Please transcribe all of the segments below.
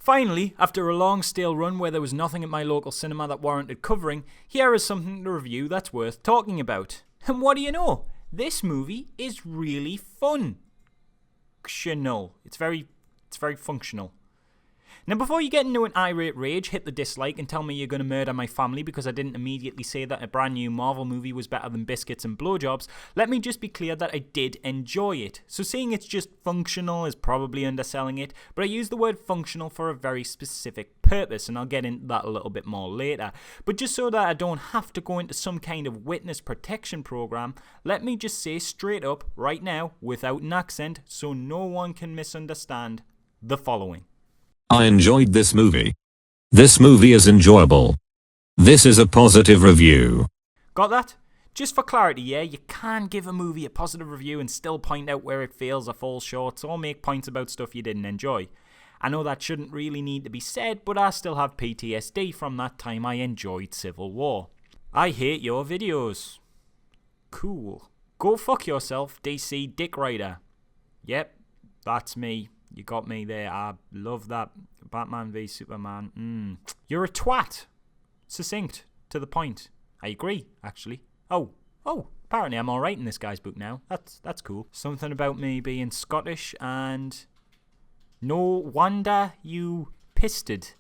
Finally, after a long stale run where there was nothing at my local cinema that warranted covering, here is something to review that's worth talking about. And what do you know? This movie is really fun. It's very functional. Now, before you get into an irate rage, hit the dislike and tell me you're going to murder my family because I didn't immediately say that a brand new Marvel movie was better than biscuits and blowjobs, let me just be clear that I did enjoy it. So saying it's just functional is probably underselling it, but I use the word functional for a very specific purpose, and I'll get into that a little bit more later. But just so that I don't have to go into some kind of witness protection program, let me just say straight up, right now, without an accent, so no one can misunderstand, the following. I enjoyed this movie. This movie is enjoyable. This is a positive review. Got that? Just for clarity, yeah, you can give a movie a positive review and still point out where it fails or falls short, or make points about stuff you didn't enjoy. I know that shouldn't really need to be said, but I still have PTSD from that time I enjoyed Civil War. I hate your videos. Cool. Go fuck yourself, DC Dick Rider. Yep, that's me. You got me there. I love that. Batman v Superman. You're a twat. Succinct. To the point. I agree, actually. Oh, apparently I'm alright in this guy's book now. That's cool. Something about me being Scottish and... No wonder you pisted.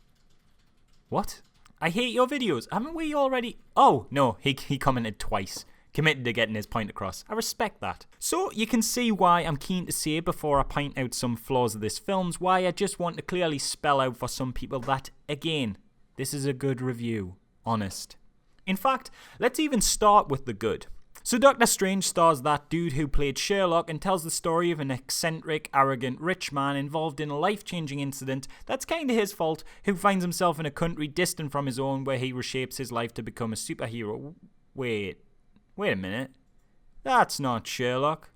What? I hate your videos. Haven't we already... Oh, no, he commented twice. Committed to getting his point across. I respect that. So you can see why I'm keen to say, before I point out some flaws of this film, why I just want to clearly spell out for some people that, again, this is a good review. Honest. In fact, let's even start with the good. So Doctor Strange stars that dude who played Sherlock and tells the story of an eccentric, arrogant, rich man involved in a life-changing incident that's kinda his fault, who finds himself in a country distant from his own where he reshapes his life to become a superhero. Wait a minute. That's not Sherlock.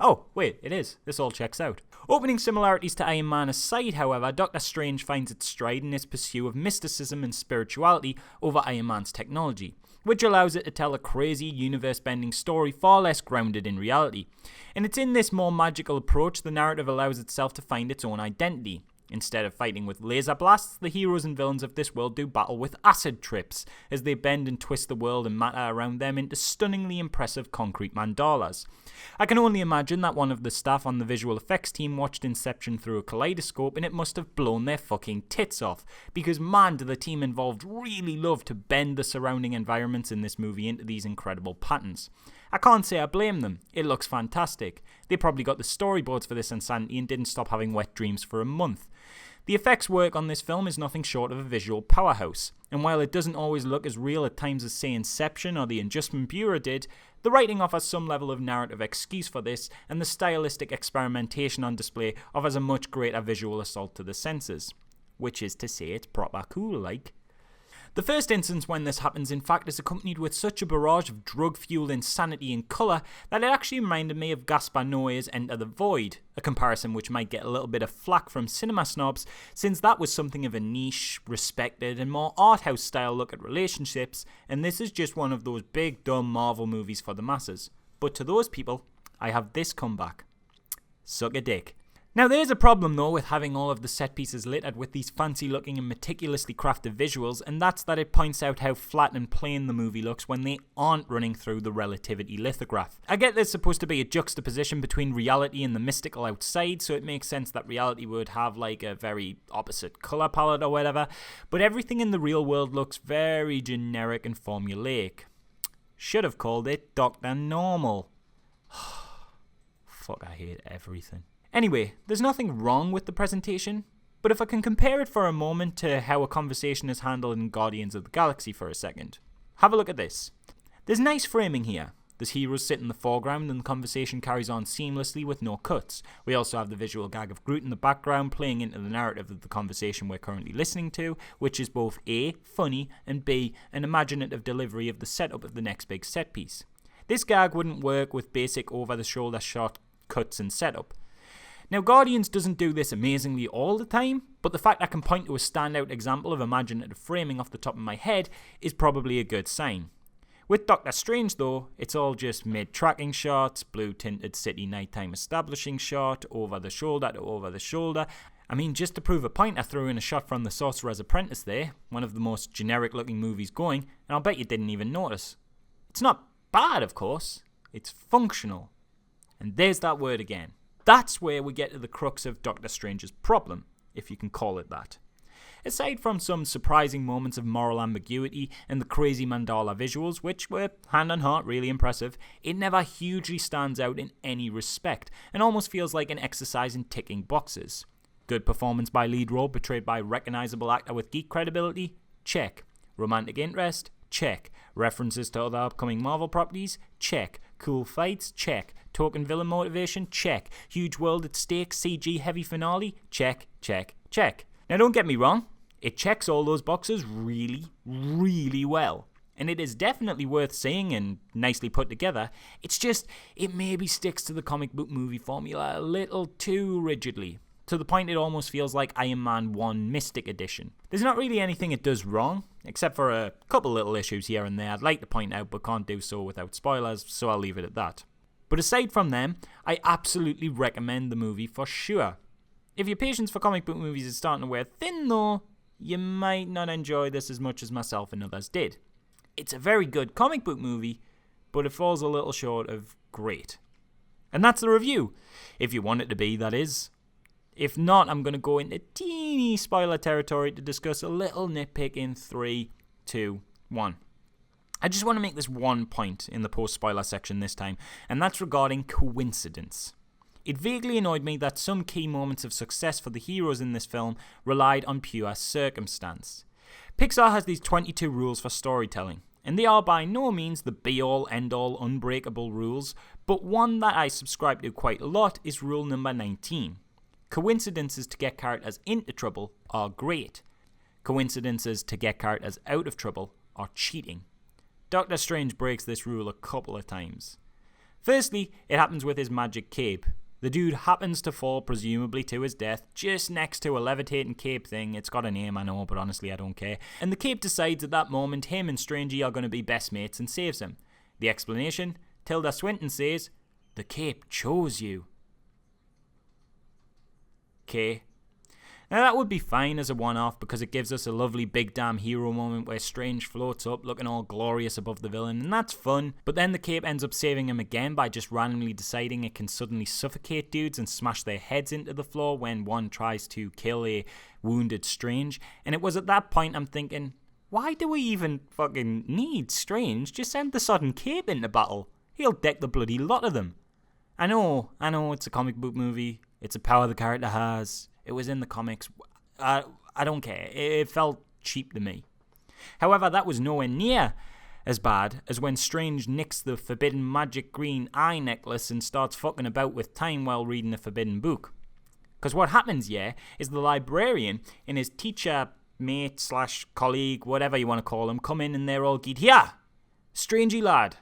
Oh, wait, it is. This all checks out. Opening similarities to Iron Man aside, however, Doctor Strange finds its stride in its pursuit of mysticism and spirituality over Iron Man's technology, which allows it to tell a crazy, universe-bending story far less grounded in reality. And it's in this more magical approach the narrative allows itself to find its own identity. Instead of fighting with laser blasts, the heroes and villains of this world do battle with acid trips, as they bend and twist the world and matter around them into stunningly impressive concrete mandalas. I can only imagine that one of the staff on the visual effects team watched Inception through a kaleidoscope and it must have blown their fucking tits off, because man, do the team involved really love to bend the surrounding environments in this movie into these incredible patterns. I can't say I blame them. It looks fantastic. They probably got the storyboards for this insanity and didn't stop having wet dreams for a month. The effects work on this film is nothing short of a visual powerhouse, and while it doesn't always look as real at times as, say, Inception or The Adjustment Bureau did, the writing offers some level of narrative excuse for this, and the stylistic experimentation on display offers a much greater visual assault to the senses. Which is to say, it's proper cool, like. The first instance when this happens, in fact, is accompanied with such a barrage of drug-fueled insanity and colour that it actually reminded me of Gaspar Noé's Enter the Void, a comparison which might get a little bit of flack from cinema snobs, since that was something of a niche, respected, and more art-house style look at relationships, and this is just one of those big, dumb Marvel movies for the masses. But to those people, I have this comeback. Suck a dick. Now there's a problem though with having all of the set pieces littered with these fancy looking and meticulously crafted visuals, and that's that it points out how flat and plain the movie looks when they aren't running through the relativity lithograph. I get there's supposed to be a juxtaposition between reality and the mystical outside, so it makes sense that reality would have like a very opposite colour palette or whatever, but everything in the real world looks very generic and formulaic. Should have called it Dr. Normal. Fuck, I hate everything. Anyway, there's nothing wrong with the presentation, but if I can compare it for a moment to how a conversation is handled in Guardians of the Galaxy for a second. Have a look at this. There's nice framing here. There's heroes sit in the foreground and the conversation carries on seamlessly with no cuts. We also have the visual gag of Groot in the background playing into the narrative of the conversation we're currently listening to, which is both A, funny, and B, an imaginative delivery of the setup of the next big set piece. This gag wouldn't work with basic over-the-shoulder shot cuts and setup. Now, Guardians doesn't do this amazingly all the time, but the fact I can point to a standout example of imaginative framing off the top of my head is probably a good sign. With Doctor Strange though, it's all just mid-tracking shots, blue-tinted city nighttime establishing shot, over the shoulder to over the shoulder, I mean, just to prove a point, I threw in a shot from The Sorcerer's Apprentice there, one of the most generic looking movies going, and I'll bet you didn't even notice. It's not bad, of course, it's functional. And there's that word again. That's where we get to the crux of Doctor Strange's problem, if you can call it that. Aside from some surprising moments of moral ambiguity and the crazy mandala visuals, which were, hand on heart, really impressive, it never hugely stands out in any respect, and almost feels like an exercise in ticking boxes. Good performance by lead role portrayed by recognisable actor with geek credibility? Check. Romantic interest? Check. References to other upcoming Marvel properties? Check. Cool fights? Check. Token villain motivation? Check. Huge world at stake? CG heavy finale? Check, check, check. Now don't get me wrong, it checks all those boxes really, really well. And it is definitely worth seeing and nicely put together. It's just, it maybe sticks to the comic book movie formula a little too rigidly. To the point it almost feels like Iron Man 1 Mystic Edition. There's not really anything it does wrong, except for a couple little issues here and there I'd like to point out but can't do so without spoilers, so I'll leave it at that. But aside from them, I absolutely recommend the movie for sure. If your patience for comic book movies is starting to wear thin though, you might not enjoy this as much as myself and others did. It's a very good comic book movie, but it falls a little short of great. And that's the review, if you want it to be, that is. If not, I'm going to go into teeny spoiler territory to discuss a little nitpick in 3, 2, 1. I just want to make this one point in the post-spoiler section this time, and that's regarding coincidence. It vaguely annoyed me that some key moments of success for the heroes in this film relied on pure circumstance. Pixar has these 22 rules for storytelling, and they are by no means the be-all, end-all, unbreakable rules, but one that I subscribe to quite a lot is rule number 19. Coincidences to get characters into trouble are great. Coincidences to get characters out of trouble are cheating. Doctor Strange breaks this rule a couple of times. Firstly, it happens with his magic cape. The dude happens to fall, presumably to his death, just next to a levitating cape thing. It's got a name, I know, but honestly I don't care. And the cape decides at that moment him and Strangey are going to be best mates and saves him. The explanation? Tilda Swinton says, "The cape chose you." Okay. Now that would be fine as a one-off because it gives us a lovely big damn hero moment where Strange floats up looking all glorious above the villain, and that's fun, but then the cape ends up saving him again by just randomly deciding it can suddenly suffocate dudes and smash their heads into the floor when one tries to kill a wounded Strange, and it was at that point I'm thinking, why do we even fucking need Strange? Just send the sodden cape into battle. He'll deck the bloody lot of them. I know, it's a comic book movie. It's a power the character has. It was in the comics. I don't care. It felt cheap to me. However, that was nowhere near as bad as when Strange nicks the forbidden magic green eye necklace and starts fucking about with time while reading the forbidden book. Because what happens, is the librarian and his teacher, mate / colleague, whatever you want to call him, come in and they're all geet. Yeah, Strangey lad,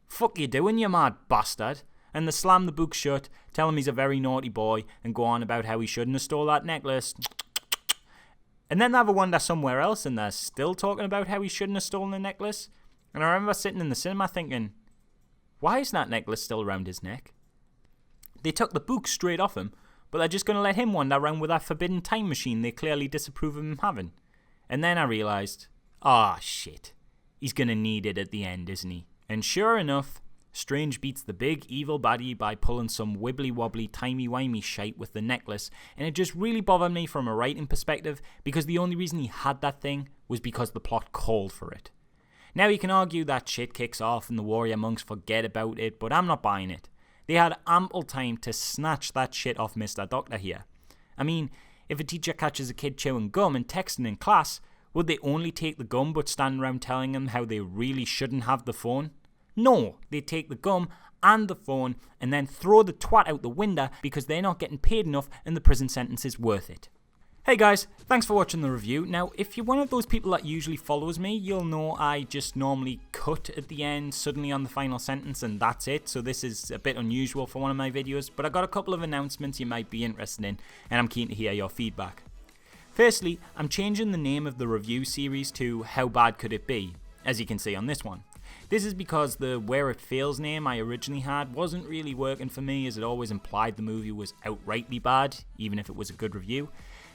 fuck you doing, you mad bastard? And they slam the book shut, tell him he's a very naughty boy, and go on about how he shouldn't have stole that necklace. And then they have a wander somewhere else, and they're still talking about how he shouldn't have stolen the necklace. And I remember sitting in the cinema thinking, why is that necklace still around his neck? They took the book straight off him, but they're just going to let him wander around with that forbidden time machine they clearly disapprove of him having. And then I realised, shit, he's going to need it at the end, isn't he? And sure enough, Strange beats the big evil baddie by pulling some wibbly-wobbly timey-wimey shite with the necklace, and it just really bothered me from a writing perspective because the only reason he had that thing was because the plot called for it. Now you can argue that shit kicks off and the warrior monks forget about it, but I'm not buying it. They had ample time to snatch that shit off Mr. Doctor here. I mean, if a teacher catches a kid chewing gum and texting in class, would they only take the gum but stand around telling them how they really shouldn't have the phone? No, they take the gum and the phone and then throw the twat out the window because they're not getting paid enough and the prison sentence is worth it. Hey guys, thanks for watching the review. Now, if you're one of those people that usually follows me, you'll know I just normally cut at the end suddenly on the final sentence and that's it. So this is a bit unusual for one of my videos, but I got a couple of announcements you might be interested in and I'm keen to hear your feedback. Firstly, I'm changing the name of the review series to How Bad Could It Be, as you can see on this one. This is because the Where It Fails name I originally had wasn't really working for me as it always implied the movie was outrightly bad, even if it was a good review.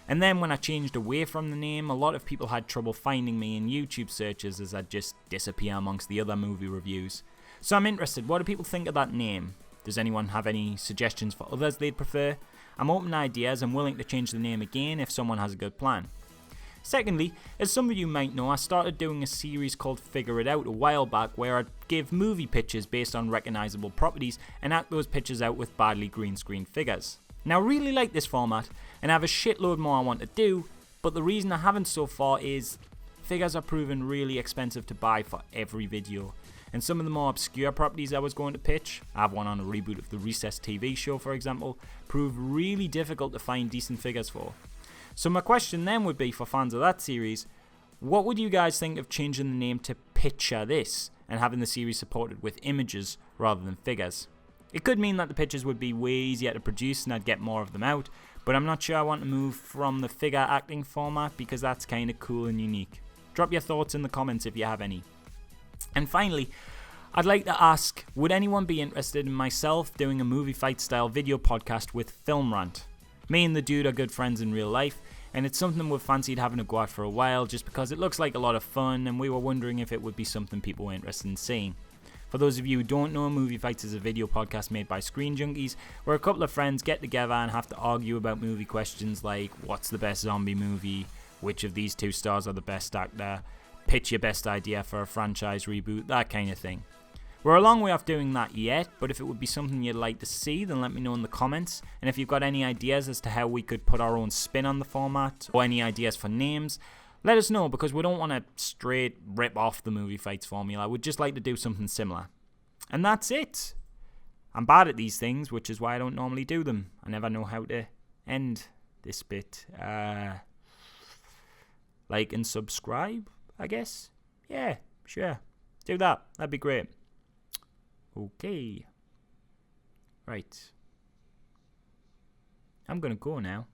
And then when I changed away from the name, a lot of people had trouble finding me in YouTube searches as I'd just disappear amongst the other movie reviews. So I'm interested, what do people think of that name? Does anyone have any suggestions for others they'd prefer? I'm open to ideas and willing to change the name again if someone has a good plan. Secondly, as some of you might know, I started doing a series called Figure It Out a while back where I'd give movie pitches based on recognisable properties and act those pitches out with badly green screen figures. Now I really like this format and I have a shitload more I want to do, but the reason I haven't so far is figures are proven really expensive to buy for every video. And some of the more obscure properties I was going to pitch, I have one on a reboot of the Recess TV show for example, prove really difficult to find decent figures for. So my question then would be for fans of that series, what would you guys think of changing the name to Pitch-ure this and having the series supported with images rather than figures? It could mean that the pitches would be way easier to produce and I'd get more of them out, but I'm not sure I want to move from the figure acting format because that's kind of cool and unique. Drop your thoughts in the comments if you have any. And finally, I'd like to ask, would anyone be interested in myself doing a movie fight style video podcast with Film Rant? Me and the dude are good friends in real life, and it's something we've fancied having a go at for a while just because it looks like a lot of fun and we were wondering if it would be something people were interested in seeing. For those of you who don't know, Movie Fights is a video podcast made by Screen Junkies where a couple of friends get together and have to argue about movie questions like what's the best zombie movie, which of these two stars are the best actor, pitch your best idea for a franchise reboot, that kind of thing. We're a long way off doing that yet, but if it would be something you'd like to see, then let me know in the comments. And if you've got any ideas as to how we could put our own spin on the format, or any ideas for names, let us know, because we don't want to straight rip off the Movie Fights formula. We'd just like to do something similar. And that's it. I'm bad at these things, which is why I don't normally do them. I never know how to end this bit. Like and subscribe, I guess? Yeah, sure. Do that. That'd be great. Okay. Right. I'm gonna go now.